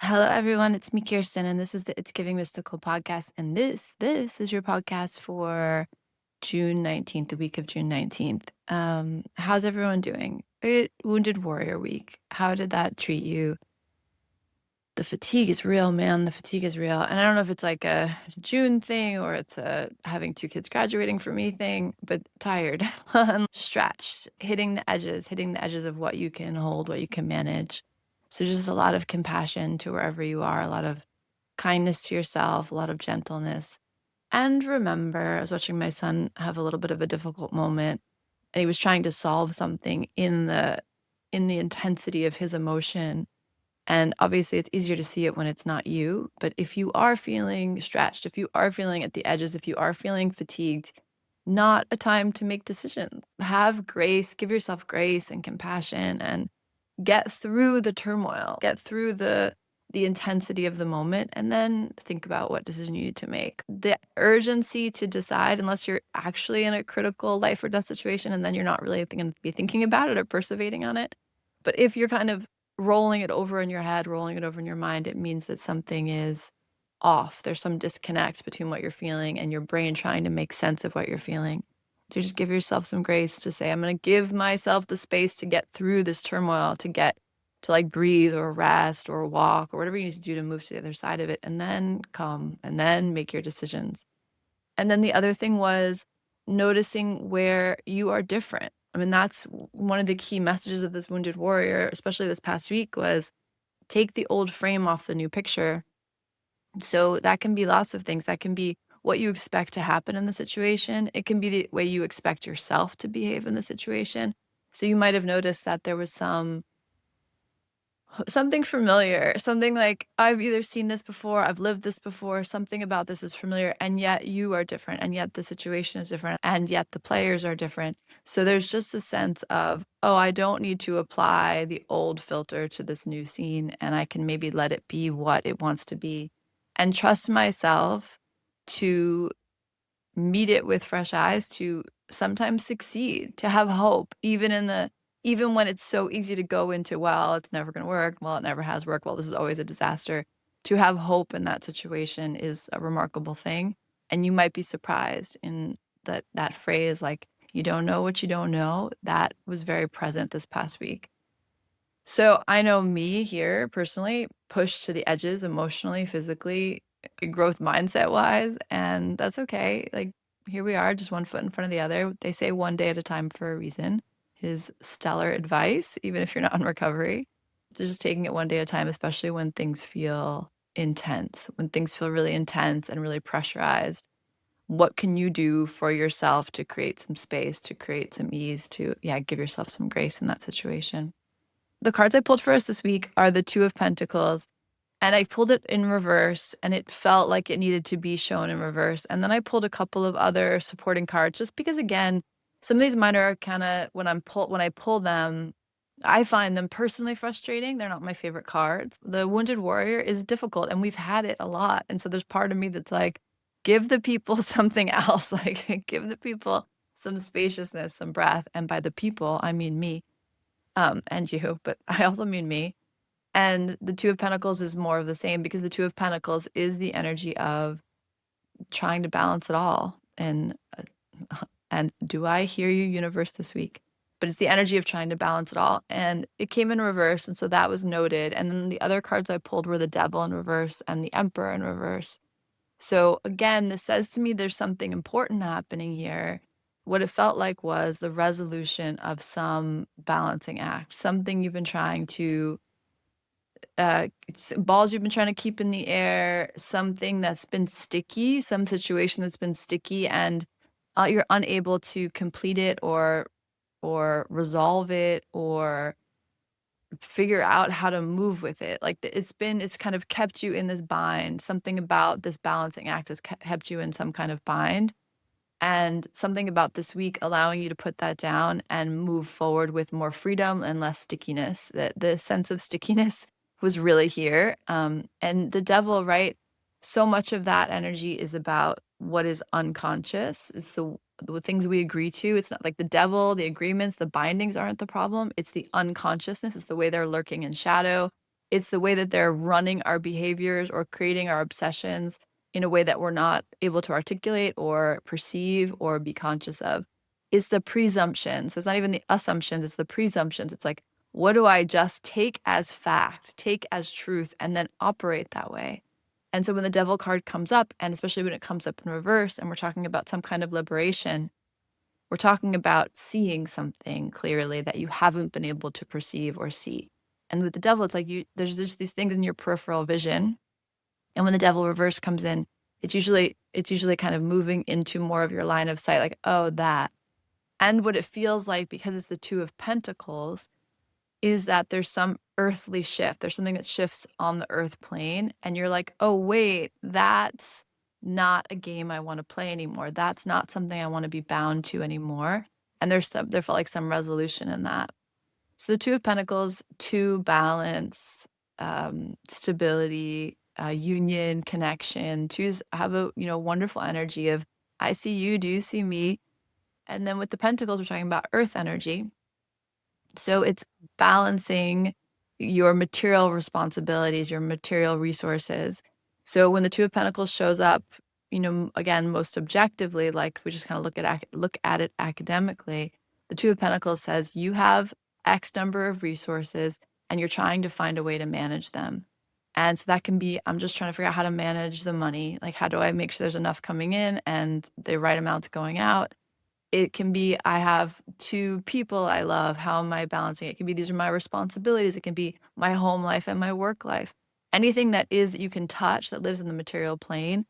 Hello, everyone. It's me, Kirsten, and this is the It's Giving Mystical podcast. And this is your podcast for June 19th, the week of June 19th. How's everyone doing? Wounded Warrior Week. How did that treat you? The fatigue is real, man. The fatigue is real. And I don't know if it's like a June thing or it's a having two kids graduating for me thing, but tired, stretched, hitting the edges of what you can hold, what you can manage. So just a lot of compassion to wherever you are, a lot of kindness to yourself, a lot of gentleness. And remember, I was watching my son have a little bit of a difficult moment, and he was trying to solve something in the intensity of his emotion. And obviously, it's easier to see it when it's not you. But if you are feeling stretched, if you are feeling at the edges, if you are feeling fatigued, not a time to make decisions. Have grace, give yourself grace and compassion, and get through the turmoil, get through the intensity of the moment, and then think about what decision you need to make. The urgency to decide, unless you're actually in a critical life or death situation, and then you're not really going to be thinking about it or perseverating on it. But if you're kind of rolling it over in your head, rolling it over in your mind, it means that something is off. There's some disconnect between what you're feeling and your brain trying to make sense of what you're feeling. So just give yourself some grace to say, I'm going to give myself the space to get through this turmoil, to get to like breathe or rest or walk or whatever you need to do to move to the other side of it, and then come and then make your decisions. And then the other thing was noticing where you are different. I mean, that's one of the key messages of this wounded warrior, especially this past week, was take the old frame off the new picture. So that can be lots of things. That can be what you expect to happen in the situation. It can be the way you expect yourself to behave in the situation. So you might have noticed that there was something familiar, something like, I've either seen this before, I've lived this before, something about this is familiar, and yet you are different, and yet the situation is different, and yet the players are different. So there's just a sense of, oh, I don't need to apply the old filter to this new scene, and I can maybe let it be what it wants to be and trust myself to meet it with fresh eyes, to sometimes succeed, to have hope, even when it's so easy to go into, well, it's never going to work. Well, it never has worked. Well, this is always a disaster. To have hope in that situation is a remarkable thing. And you might be surprised in that phrase, like, you don't know what you don't know. That was very present this past week. So I know me here personally pushed to the edges emotionally, physically, growth mindset wise, and that's okay. Like, here we are, just one foot in front of the other. They say one day at a time for a reason. It is stellar advice, even if you're not in recovery. So just taking it one day at a time, especially when things feel intense, when things feel really intense and really pressurized. What can you do for yourself to create some space, to create some ease, to, yeah, give yourself some grace in that situation? The cards I pulled for us this week are the Two of Pentacles, and I pulled it in reverse, and it felt like it needed to be shown in reverse. And then I pulled a couple of other supporting cards just because, again, some of these mine are kind of, when I pull them, I find them personally frustrating. They're not my favorite cards. The Wounded Warrior is difficult, and we've had it a lot. And so there's part of me that's like, give the people something else. Like, give the people some spaciousness, some breath. And by the people, I mean me. And you, but I also mean me. And the Two of Pentacles is more of the same, because the Two of Pentacles is the energy of trying to balance it all. And do I hear you, universe, this week? But it's the energy of trying to balance it all. And it came in reverse, and so that was noted. And then the other cards I pulled were the Devil in reverse and the Emperor in reverse. So again, this says to me there's something important happening here. What it felt like was the resolution of some balancing act, something you've been trying to, balls you've been trying to keep in the air, something that's been sticky, some situation that's been sticky, and you're unable to complete it or resolve it or figure out how to move with it. Like, it's kind of kept you in this bind. Something about this balancing act has kept you in some kind of bind. And something about this week allowing you to put that down and move forward with more freedom and less stickiness. The sense of stickiness was really here. And the Devil, right? So much of that energy is about what is unconscious. It's the things we agree to. It's not like the Devil, the agreements, the bindings aren't the problem. It's the unconsciousness. It's the way they're lurking in shadow. It's the way that they're running our behaviors or creating our obsessions in a way that we're not able to articulate or perceive or be conscious of. It's the presumption. So it's not even the assumptions, it's the presumptions. It's like, what do I just take as fact, take as truth, and then operate that way? And so when the devil card comes up, and especially when it comes up in reverse, and we're talking about some kind of liberation, we're talking about seeing something clearly that you haven't been able to perceive or see. And with the devil, it's like there's just these things in your peripheral vision. And when the devil reverse comes in, it's usually kind of moving into more of your line of sight, like, oh, that. And what it feels like, because it's the Two of Pentacles, is that there's some earthly shift. There's something that shifts on the earth plane, and you're like, "Oh, wait, that's not a game I wanna play anymore. That's not something I wanna be bound to anymore." And there felt like some resolution in that. So the Two of Pentacles, two, balance, stability, union, connection. Twos have a, wonderful energy of, "I see you, do you see me?" And then with the Pentacles, we're talking about earth energy. So it's balancing your material responsibilities, your material resources. So when the Two of Pentacles shows up, again, most objectively, like we just kind of look at it academically, the Two of Pentacles says you have X number of resources and you're trying to find a way to manage them. And so that can be, I'm just trying to figure out how to manage the money. Like, how do I make sure there's enough coming in and the right amounts going out? It can be, I have 2 people I love, how am I balancing it? It can be, these are my responsibilities, it can be my home life and my work life. Anything that is you can touch that lives in the material plane.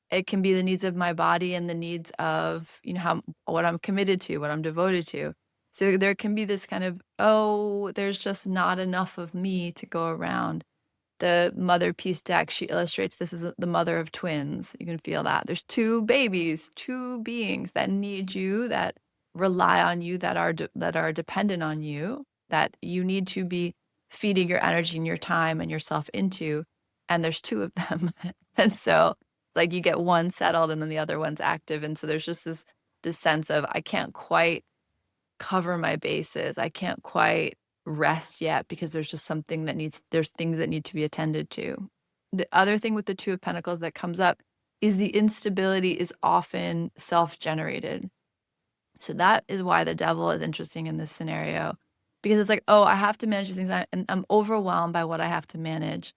It can be the needs of my body and the needs of, how what I'm committed to, what I'm devoted to. So there can be this kind of, "Oh, there's just not enough of me to go around." The Mother Peace deck, she illustrates this as the mother of twins. You can feel that. There's 2 babies, 2 beings that need you, that rely on you, that are dependent on you, that you need to be feeding your energy and your time and yourself into, and there's 2 of them. And so, like, you get one settled and then the other one's active, and so there's just this sense of, I can't quite cover my bases. I can't quite rest yet because there's things that need to be attended to. The other thing with the Two of Pentacles that comes up is the instability is often self-generated. So that is why the devil is interesting in this scenario, because it's like, "Oh, I have to manage these things, and I'm overwhelmed by what I have to manage."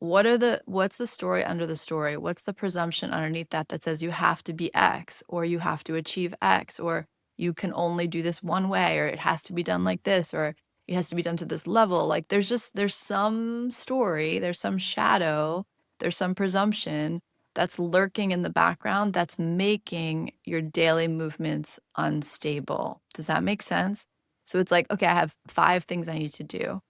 What's the story under the story? What's the presumption underneath that says you have to be X, or you have to achieve X, or you can only do this one way, or it has to be done like this, or it has to be done to this level? Like, there's some story, there's some shadow, there's some presumption that's lurking in the background that's making your daily movements unstable. Does that make sense? So it's like, okay, I have 5 things I need to do.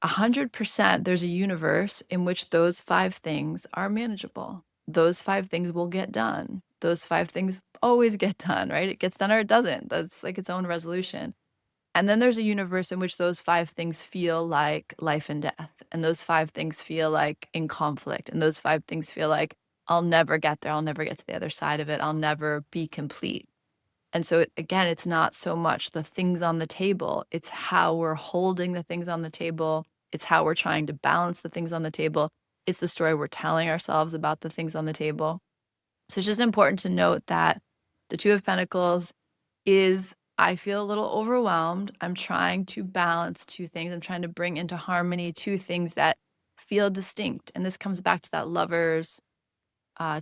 100% there's a universe in which those 5 things are manageable. Those 5 things will get done. Those 5 things always get done, right? It gets done or it doesn't. That's like its own resolution. And then there's a universe in which those 5 things feel like life and death. And those 5 things feel like in conflict. And those 5 things feel like, I'll never get there. I'll never get to the other side of it. I'll never be complete. And so, again, it's not so much the things on the table, it's how we're holding the things on the table, it's how we're trying to balance the things on the table, it's the story we're telling ourselves about the things on the table. So it's just important to note that the Two of Pentacles is, I feel a little overwhelmed. I'm trying to balance 2 things. I'm trying to bring into harmony 2 things that feel distinct. And this comes back to that Lovers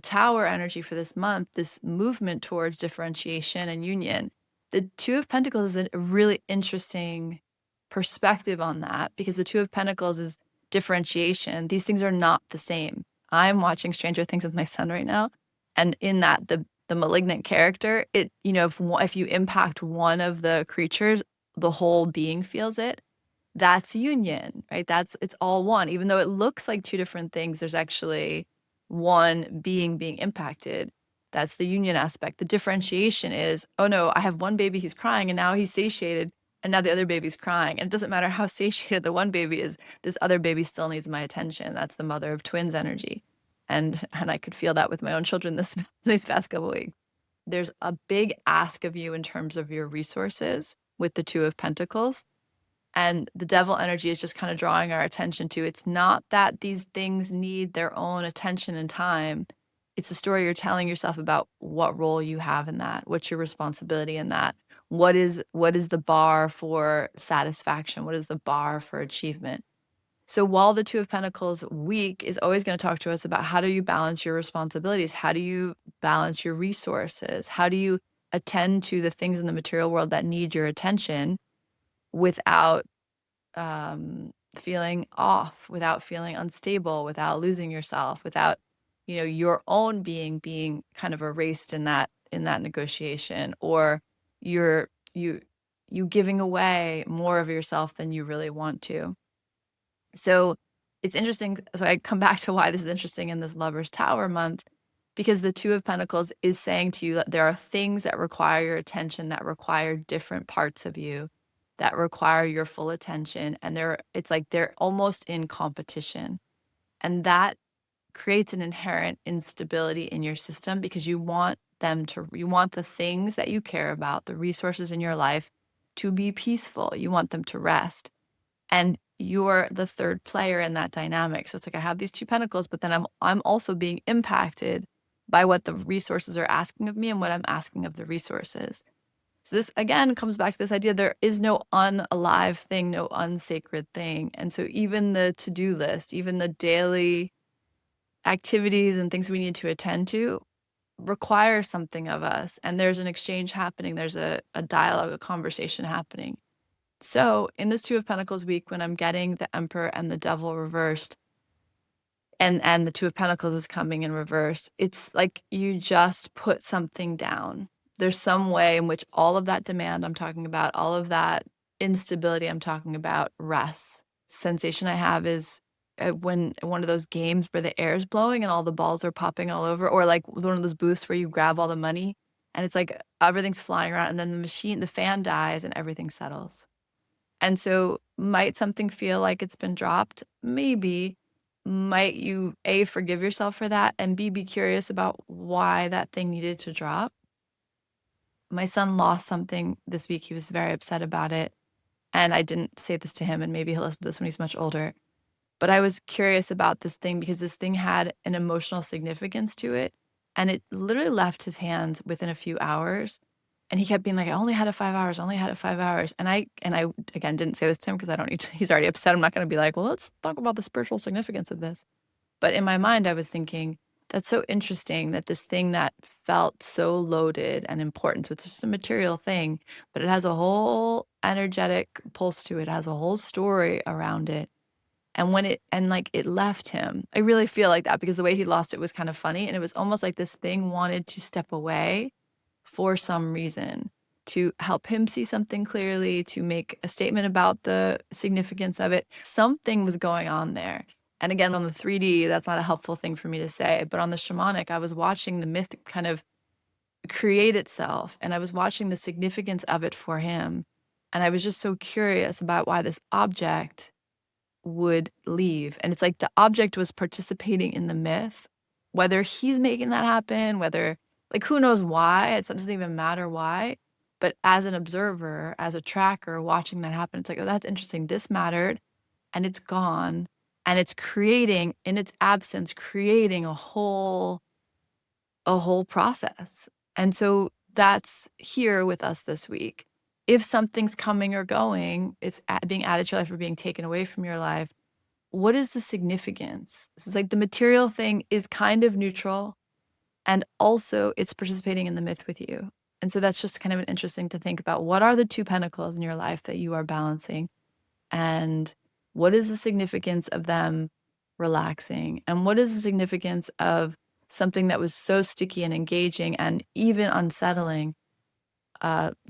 Tower energy for this month, this movement towards differentiation and union. The Two of Pentacles is a really interesting perspective on that, because the Two of Pentacles is differentiation. These things are not the same. I'm watching Stranger Things with my son right now, and in that, the malignant character, if you impact one of the creatures, the whole being feels it. That's union, right? It's all one. Even though it looks like 2 different things, there's actually one being impacted. That's the union aspect. The differentiation is, oh no, I have one baby, he's crying, and now he's satiated, and now the other baby's crying. And it doesn't matter how satiated the one baby is, this other baby still needs my attention. That's the mother of twins energy. And I could feel that with my own children these past couple weeks. There's a big ask of you in terms of your resources with the Two of Pentacles. And the devil energy is just kind of drawing our attention to, it's not that these things need their own attention and time. It's a story you're telling yourself about what role you have in that, what's your responsibility in that, what is the bar for satisfaction, what is the bar for achievement. So while the Two of Pentacles week is always going to talk to us about how do you balance your responsibilities, how do you balance your resources, how do you attend to the things in the material world that need your attention without feeling off, without feeling unstable, without losing yourself, without, your own being kind of erased in that negotiation, or you're you you giving away more of yourself than you really want to. So it's interesting. So I come back to why this is interesting in this Lover's Tower month, because the Two of Pentacles is saying to you that there are things that require your attention, that require different parts of you, that require your full attention. And it's like they're almost in competition. And that creates an inherent instability in your system because you want the things that you care about, the resources in your life, to be peaceful. You want them to rest. And you're the third player in that dynamic. So it's like I have these two pentacles, but then I'm also being impacted by what the resources are asking of me and what I'm asking of the resources. So this again comes back to this idea there is no unalive thing, no unsacred thing. And so even the to-do list, even the daily activities and things we need to attend to require something of us. And there's an exchange happening. There's a dialogue, a conversation happening. So in this Two of Pentacles week, when I'm getting the Emperor and the Devil reversed, and the Two of Pentacles is coming in reverse, it's like you just put something down. There's some way in which all of that demand I'm talking about, all of that instability I'm talking about rests. Sensation I have is when one of those games where the air is blowing and all the balls are popping all over, or like one of those booths where you grab all the money and it's like everything's flying around and then the fan dies and everything settles. And so might something feel like it's been dropped? Maybe. Might you A, forgive yourself for that, and B, be curious about why that thing needed to drop? My son lost something this week. He was very upset about it. And I didn't say this to him, and maybe he'll listen to this when he's much older. But I was curious about this thing because this thing had an emotional significance to it. And it literally left his hands within a few hours. And he kept being like, I only had it 5 hours, I only had it 5 hours. And I again didn't say this to him because I don't need to, he's already upset. I'm not going to be like, well, let's talk about the spiritual significance of this. But in my mind, I was thinking, that's so interesting that this thing that felt so loaded and important, so it's just a material thing, but it has a whole energetic pulse to it, has a whole story around it. And when it left him, I really feel like that because the way he lost it was kind of funny. And it was almost like this thing wanted to step away for some reason, to help him see something clearly, to make a statement about the significance of it. Something was going on there. And again, on the 3D, that's not a helpful thing for me to say. But on the shamanic, I was watching the myth kind of create itself. And I was watching the significance of it for him. And I was just so curious about why this object would leave. And it's like the object was participating in the myth, whether he's making that happen, whether, like, who knows why, it doesn't even matter why. But as an observer, as a tracker watching that happen, it's like, oh, that's interesting. This mattered and it's gone. And it's creating, in its absence, creating a whole process. And so that's here with us this week. If something's coming or going, it's being added to your life or being taken away from your life, what is the significance? It's like the material thing is kind of neutral, and also it's participating in the myth with you. And so that's just kind of an interesting to think about. What are the two pentacles in your life that you are balancing? And what is the significance of them relaxing? And what is the significance of something that was so sticky and engaging and even unsettling,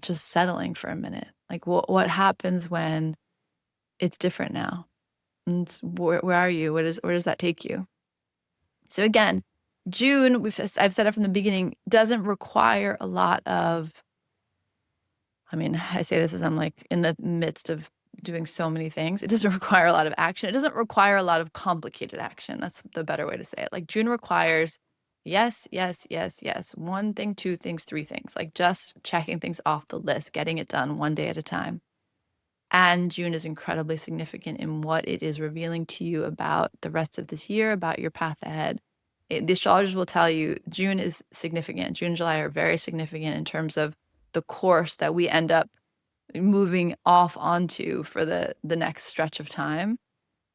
just settling for a minute? Like what happens when it's different now? And where are you? Where does that take you? So again, June, I've said it from the beginning, doesn't require a lot of, I mean, I say this as I'm like in the midst of doing so many things. It doesn't require a lot of action. It doesn't require a lot of complicated action. That's the better way to say it. Like June requires yes, yes, yes, yes. One thing, two things, three things. Like just checking things off the list, getting it done one day at a time. And June is incredibly significant in what it is revealing to you about the rest of this year, about your path ahead. The astrologers will tell you June is significant. June and July are very significant in terms of the course that we end up moving off onto for the next stretch of time.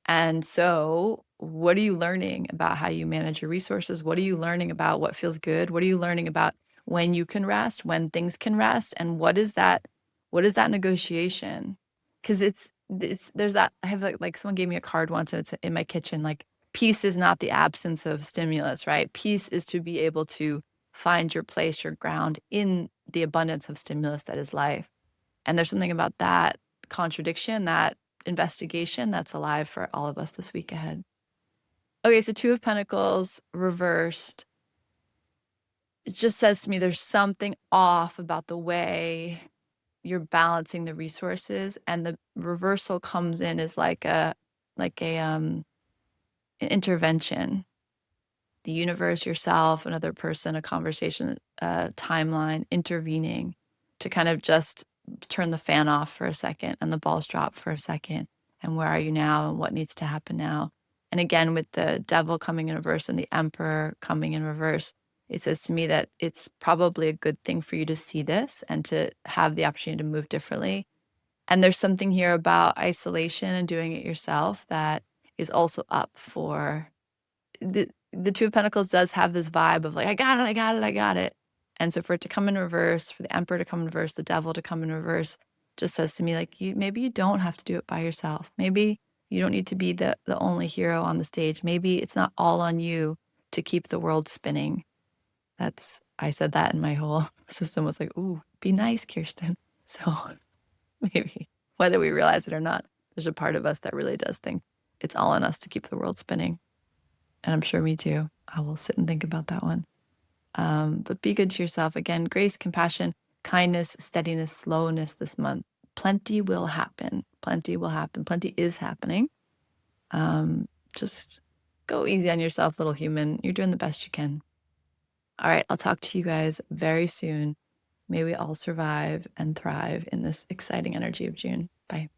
And so, what are you learning about how you manage your resources? What are you learning about what feels good? What are you learning about when you can rest, when things can rest? And what is that negotiation? Because it's there's that I have like someone gave me a card once and it's in my kitchen, like peace is not the absence of stimulus, right? Peace is to be able to find your place, your ground in the abundance of stimulus that is life. And there's something about that contradiction, that investigation that's alive for all of us this week ahead. Okay, so Two of Pentacles reversed. It just says to me there's something off about the way you're balancing the resources, and the reversal comes in as like an intervention. The universe, yourself, another person, a conversation, a timeline intervening to kind of just turn the fan off for a second and the balls drop for a second. And where are you now and what needs to happen now? And again, with the devil coming in reverse and the emperor coming in reverse, it says to me that it's probably a good thing for you to see this and to have the opportunity to move differently. And there's something here about isolation and doing it yourself that is also up for the Two of Pentacles does have this vibe of like, I got it, I got it, I got it. And so for it to come in reverse, for the emperor to come in reverse, the devil to come in reverse, just says to me, like, maybe you don't have to do it by yourself. Maybe you don't need to be the only hero on the stage. Maybe it's not all on you to keep the world spinning. I said that and my whole system was like, ooh, be nice, Kirsten. So maybe whether we realize it or not, there's a part of us that really does think it's all on us to keep the world spinning. And I'm sure me too. I will sit and think about that one. But be good to yourself. Again, grace, compassion, kindness, steadiness, slowness this month. Plenty will happen. Plenty will happen. Plenty is happening. Just go easy on yourself, little human. You're doing the best you can. All right, I'll talk to you guys very soon. May we all survive and thrive in this exciting energy of June. Bye.